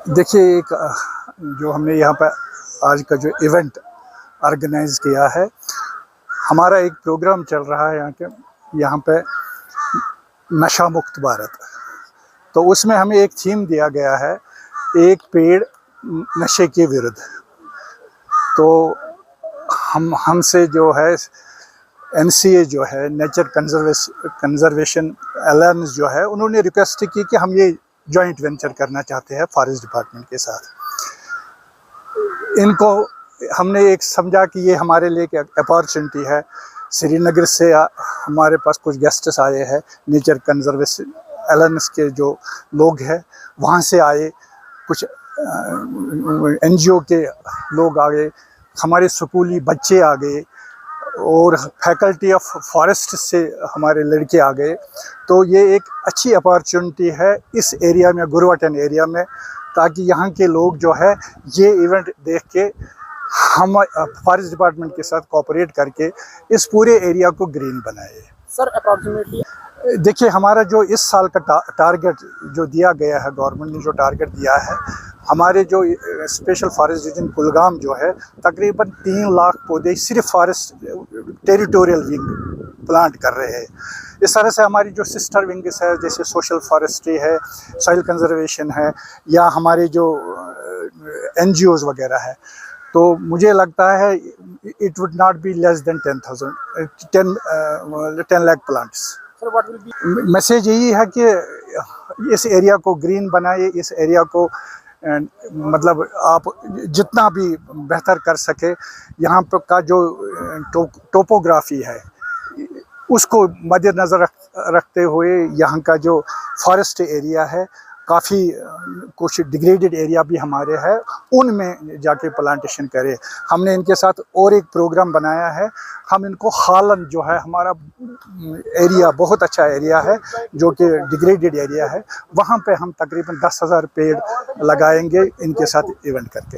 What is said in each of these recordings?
देखिए, एक जो हमने यहाँ पर आज का जो इवेंट ऑर्गेनाइज किया है, हमारा एक प्रोग्राम चल रहा है यहाँ पे नशा मुक्त भारत। तो उसमें हमें एक थीम दिया गया है, एक पेड़ नशे के विरुद्ध। तो हमसे जो है NCA जो है, नेचर कंजर्वेशन अलायंस जो है, उन्होंने रिक्वेस्ट की कि हम ये जॉइंट वेंचर करना चाहते हैं फॉरेस्ट डिपार्टमेंट के साथ। इनको हमने एक समझा कि ये हमारे लिए एक अपॉर्चुनिटी है। श्रीनगर से हमारे पास कुछ गेस्ट्स आए हैं, नेचर कंजर्वेशन अलायंस के जो लोग हैं वहाँ से आए, कुछ NGO के लोग आ गए, हमारे स्कूली बच्चे आ गए और फैकल्टी ऑफ फॉरेस्ट से हमारे लड़के आ गए। तो ये एक अच्छी अपॉर्चुनिटी है इस एरिया में, गुरवाटन एरिया में, ताकि यहाँ के लोग जो है ये इवेंट देख के हम फॉरेस्ट डिपार्टमेंट के साथ कोऑपरेट करके इस पूरे एरिया को ग्रीन बनाए। सर अप्रॉक्सीमेटली देखिए, हमारा जो इस साल का टारगेट जो दिया गया है, गवर्नमेंट ने जो टारगेट दिया है, हमारे जो स्पेशल फॉरेस्ट डिवीजन कुलगाम जो है, तकरीबन 3 लाख पौधे सिर्फ फॉरेस्ट टेरिटोरियल विंग प्लांट कर रहे हैं। इस तरह से हमारी जो सिस्टर विंग्स है, जैसे सोशल फॉरेस्ट्री है, सॉइल कंजर्वेशन है, या हमारे जो NGOs वगैरह है, तो मुझे लगता है it would not be less than 10 lakh plants. Message यही है कि इस एरिया को ग्रीन बनाइए, इस एरिया को मतलब आप जितना भी बेहतर कर सके। यहाँ पर का जो टोपोग्राफी है उसको मद्देनज़र रखते हुए यहाँ का जो फॉरेस्ट एरिया है, काफ़ी कुछ डिग्रेडेड एरिया भी हमारे हैं, उनमें जाके प्लांटेशन करें। हमने इनके साथ और एक प्रोग्राम बनाया है। हम इनको हालन जो है, हमारा एरिया बहुत अच्छा एरिया है जो कि डिग्रेडेड एरिया है, वहाँ पे हम तकरीबन 10,000 पेड़ लगाएंगे इनके साथ इवेंट करके।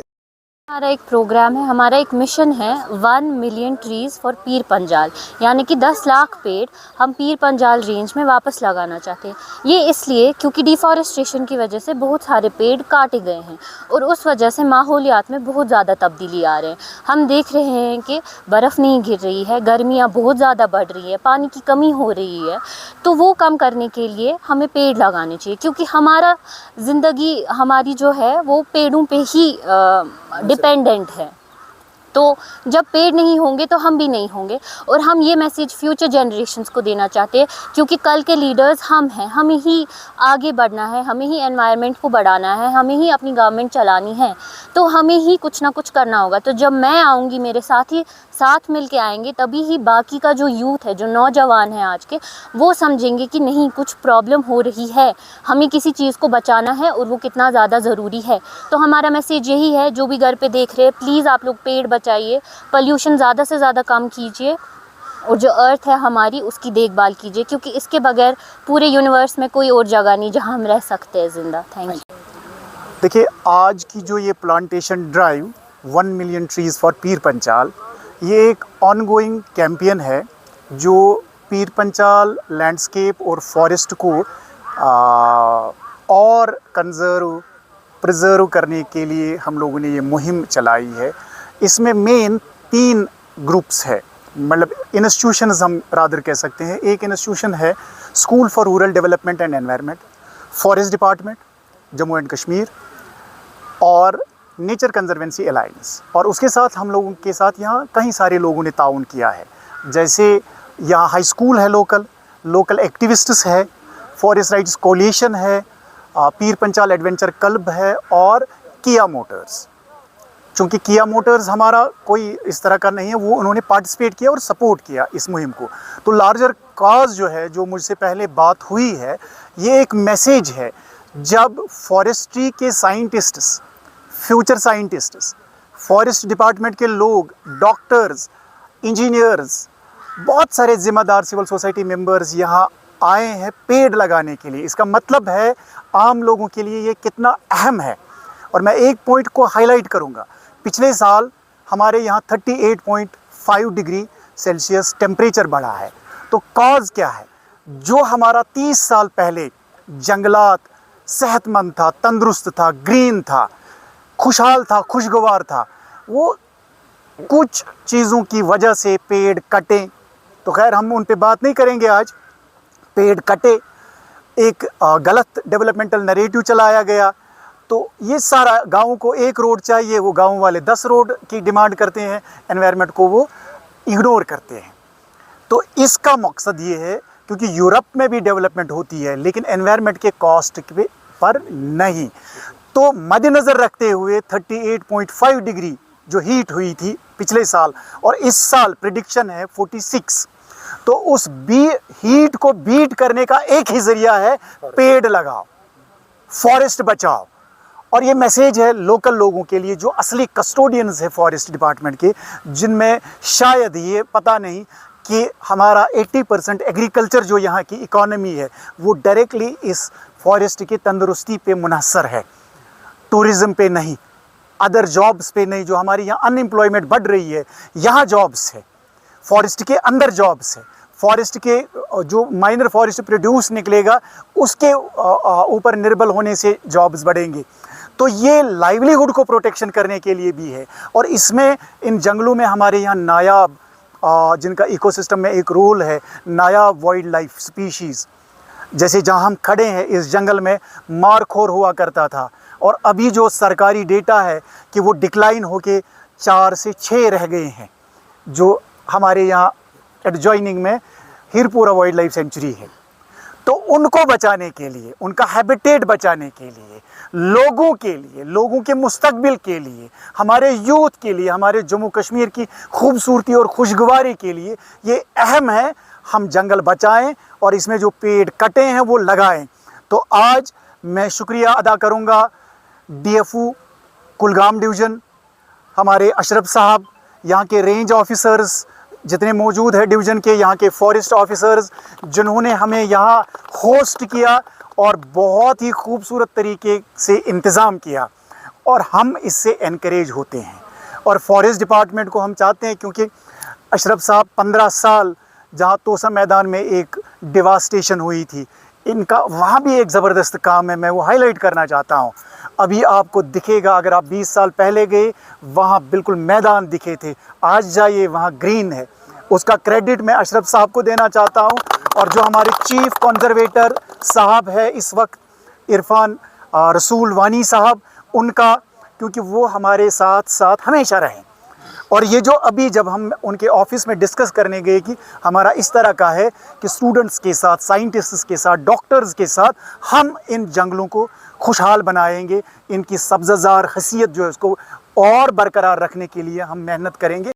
हमारा एक प्रोग्राम है, हमारा एक मिशन है 1 million trees for Pir Panjal, यानी कि 10 लाख पेड़ हम पीर पंजाल रेंज में वापस लगाना चाहते हैं। ये इसलिए क्योंकि डिफॉरेस्टेशन की वजह से बहुत सारे पेड़ काटे गए हैं और उस वजह से माहौलियात में बहुत ज़्यादा तब्दीली आ रहे हैं। हम देख रहे हैं कि बर्फ़ नहीं गिर रही है, गर्मियाँ बहुत ज़्यादा बढ़ रही है, पानी की कमी हो रही है। तो वो कम करने के लिए हमें पेड़ लगाने चाहिए, क्योंकि हमारा ज़िंदगी हमारी जो है वो पेड़ों पे ही डिपेंडेंट है। तो जब पेड़ नहीं होंगे तो हम भी नहीं होंगे। और हम ये मैसेज फ्यूचर जनरेशन्स को देना चाहते हैं, क्योंकि कल के लीडर्स हम हैं, हमें ही आगे बढ़ना है, हमें ही एनवायरनमेंट को बढ़ाना है, हमें ही अपनी गवर्नमेंट चलानी है, तो हमें ही कुछ ना कुछ करना होगा। तो जब मैं आऊँगी, मेरे साथी साथ मिल के आएंगे, तभी ही बाकी का जो यूथ है, जो नौजवान है आज के, वो समझेंगे कि नहीं, कुछ प्रॉब्लम हो रही है, हमें किसी चीज़ को बचाना है और वो कितना ज़्यादा ज़रूरी है। तो हमारा मैसेज यही है, जो भी घर पे देख रहे हैं, प्लीज़ आप लोग पेड़ बचाइए, पोल्यूशन ज़्यादा से ज़्यादा कम कीजिए और जो अर्थ है हमारी, उसकी देखभाल कीजिए, क्योंकि इसके बगैर पूरे यूनिवर्स में कोई और जगह नहीं जहाँ हम रह सकते हैं ज़िंदा। Thank you. देखिए, आज की जो ये plantation drive 1 million trees for पीर पंचाल, ये एक ऑनगोइंग कैंपेन है जो पीर पंचाल लैंडस्केप और फॉरेस्ट को और प्रिजर्व करने के लिए हम लोगों ने ये मुहिम चलाई है। इसमें मेन 3 ग्रुप्स है, मतलब इंस्टीट्यूशंस हम रादर कह सकते हैं। एक इंस्टीट्यूशन है school for rural development and environment, forest department Jammu and Kashmir और नेचर कंजर्वेंसी अलायंस। और उसके साथ हम लोगों के साथ यहाँ कई सारे लोगों ने ताउन किया है, जैसे यहाँ हाई स्कूल है, लोकल एक्टिविस्ट्स है, फॉरेस्ट राइट्स कोलिशन है, पीर पंचाल एडवेंचर क्लब है और किया मोटर्स। चूँकि किया मोटर्स हमारा कोई इस तरह का नहीं है, वो उन्होंने पार्टिसिपेट किया और सपोर्ट किया इस मुहिम को। तो लार्जर कॉज जो है, जो मुझसे पहले बात हुई है, ये एक मैसेज है। जब फॉरेस्ट्री के scientists, future scientists, forest department के लोग, डॉक्टर्स, इंजीनियर्स, बहुत सारे ज़िम्मेदार सिविल सोसाइटी मेंबर्स यहाँ आए हैं पेड़ लगाने के लिए, इसका मतलब है आम लोगों के लिए ये कितना अहम है। और मैं एक पॉइंट को हाईलाइट करूँगा, पिछले साल हमारे यहाँ 38.5 डिग्री सेल्सियस टेम्परेचर बढ़ा है। तो कॉज क्या है? जो हमारा 30 साल पहले जंगलात, सेहतमंद था, तंदुरुस्त था, ग्रीन था, खुशहाल था, खुशगवार था, वो कुछ चीज़ों की वजह से पेड़ कटे। तो खैर हम उन पे बात नहीं करेंगे आज। पेड़ कटे, एक गलत डेवलपमेंटल नरेटिव चलाया गया, तो ये सारा गाँव को एक रोड चाहिए, वो गाँव वाले 10 रोड की डिमांड करते हैं, एनवायरनमेंट को वो इग्नोर करते हैं। तो इसका मकसद ये है, क्योंकि यूरोप में भी डेवलपमेंट होती है लेकिन एनवायरनमेंट के कॉस्ट पर नहीं। तो मद्देनज़र रखते हुए 38.5 डिग्री जो हीट हुई थी पिछले साल, और इस साल प्रिडिक्शन है 46, तो उस हीट को बीट करने का एक ही ज़रिया है, पेड़ लगाओ, फॉरेस्ट बचाओ। और ये मैसेज है लोकल लोगों के लिए जो असली कस्टोडियंस है फॉरेस्ट डिपार्टमेंट के, जिनमें शायद ये पता नहीं कि हमारा 80% एग्रीकल्चर जो यहाँ की इकॉनमी है वो डायरेक्टली इस फॉरेस्ट की तंदुरुस्ती पे मुनहसर है, टूरिज़्म पे नहीं, अदर जॉब्स पे नहीं। जो हमारी यहाँ अनएम्प्लॉयमेंट बढ़ रही है, यहाँ जॉब्स है, फॉरेस्ट के अंदर जॉब्स है, फॉरेस्ट के जो माइनर फॉरेस्ट प्रोड्यूस निकलेगा उसके ऊपर निर्भर होने से जॉब्स बढ़ेंगे। तो ये लाइवलीहुड को प्रोटेक्शन करने के लिए भी है। और इसमें इन जंगलों में हमारे यहाँ नायाब जिनका इकोसिस्टम में एक रोल है, नायाब वाइल्ड लाइफ स्पीशीज़, जैसे जहाँ हम खड़े हैं इस जंगल में मारखोर हुआ करता था, और अभी जो सरकारी डेटा है कि वो डिक्लाइन होके 4 से 6 रह गए हैं। जो हमारे यहाँ एडजॉइनिंग में हिरपुरा वाइल्ड लाइफ सेंचुरी है, तो उनको बचाने के लिए, उनका हैबिटेट बचाने के लिए, लोगों के लिए, लोगों के मुस्तकबिल के लिए, हमारे यूथ के लिए, हमारे जम्मू कश्मीर की खूबसूरती और खुशगवारी के लिए ये अहम है, हम जंगल बचाएं और इसमें जो पेड़ कटे हैं वो लगाएं। तो आज मैं शुक्रिया अदा करूंगा DFO कुलगाम डिवीज़न, हमारे अशरफ साहब, यहाँ के रेंज ऑफिसर्स जितने मौजूद है डिवीज़न के, यहाँ के फॉरेस्ट ऑफिसर्स, जिन्होंने हमें यहाँ होस्ट किया और बहुत ही खूबसूरत तरीके से इंतज़ाम किया, और हम इससे एनकरेज होते हैं। और फॉरेस्ट डिपार्टमेंट को हम चाहते हैं, क्योंकि अशरफ साहब 15 साल जहाँ तोसा मैदान में एक डिवास्टेशन हुई थी, इनका वहाँ भी एक ज़बरदस्त काम है, मैं वो हाईलाइट करना चाहता हूँ। अभी आपको दिखेगा, अगर आप 20 साल पहले गए वहाँ बिल्कुल मैदान दिखे थे, आज जाइए वहाँ ग्रीन है। उसका क्रेडिट मैं अशरफ साहब को देना चाहता हूँ, और जो हमारे चीफ कंजर्वेटर साहब है इस वक्त, इरफान रसूल वानी साहब, उनका, क्योंकि वो हमारे साथ साथ हमेशा रहें। और ये जो अभी जब हम उनके ऑफिस में डिस्कस करने गए कि हमारा इस तरह का है कि स्टूडेंट्स के साथ, साइंटिस्ट्स के साथ, डॉक्टर्स के साथ हम इन जंगलों को खुशहाल बनाएंगे, इनकी सब्ज़ाजार हसीयत जो है उसको और बरकरार रखने के लिए हम मेहनत करेंगे।